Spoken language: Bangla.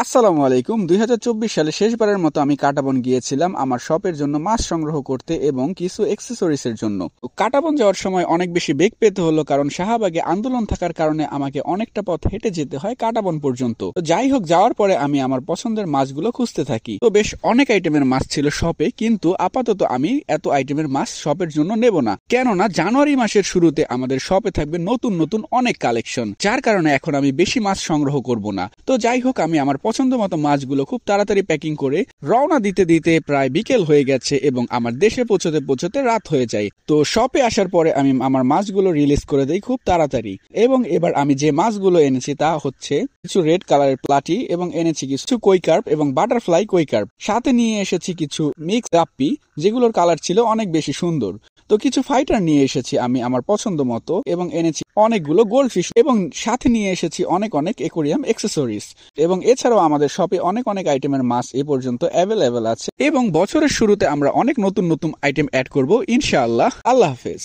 আসসালামু আলাইকুম। ২০২৪ সালে শেষবারের মতো আমি কাটাবন গিয়েছিলাম আমার শপের জন্য মাছ সংগ্রহ করতে এবং কিছু অ্যাক্সেসরিজের জন্য। কাটাবন যাওয়ার সময় অনেক বেশি বেগ পেতে হলো, কারণ শাহবাগে আন্দোলন থাকার কারণে আমাকে অনেকটা পথ হেঁটে যেতে হয় কাটাবন পর্যন্ত। তো যাই হোক, যাওয়ার পরে আমি আমার পছন্দের মাছগুলো খুঁজতে থাকি। তো বেশ অনেক আইটেমের মাছ ছিল শপে, কিন্তু আপাতত আমি এত আইটেমের মাছ শপের জন্য নেব না, কেননা জানুয়ারি মাসের শুরুতে আমাদের শপে থাকবে নতুন নতুন অনেক কালেকশন, যার কারণে এখন আমি বেশি মাছ সংগ্রহ করব না। তো যাই হোক, আমি আমার পছন্দ মতো মাছগুলো খুব তাড়াতাড়ি প্যাকিং করে রওনা দিতে দিতে প্রায় বিকেল হয়ে গেছে এবং আমার দেশে পৌঁছতে পৌঁছতে রাত হয়ে যায়। তো শপে আসার পরে আমি আমার মাছগুলো রিলিজ করে দেই খুব তাড়াতাড়ি। এবং এবার আমি যে মাছগুলো এনেছি তা হচ্ছে কিছু রেড কালারের প্লাটি, এবং এনেছি কিছু কই কার্প এবং বাটারফ্লাই কই কার্প। সাথে নিয়ে এসেছি কিছু মিক্স গাপ্পি, যেগুলোর কালার ছিল অনেক বেশি সুন্দর। তো কিছু ফাইটার নিয়ে এসেছি আমি আমার পছন্দ মতো, এবং এনেছি অনেকগুলো গোল্ডফিশ, এবং সাথে নিয়ে এসেছি অনেক অনেক অ্যাকোরিয়াম অ্যাক্সেসরিজ। এবং এছাড়াও আমাদের শপে অনেক অনেক আইটেমের মাছ এ পর্যন্ত অ্যাভেলেবেল আছে, এবং বছরের শুরুতে আমরা অনেক নতুন নতুন আইটেম অ্যাড করব ইনশাআল্লাহ। আল্লাহ হাফেজ।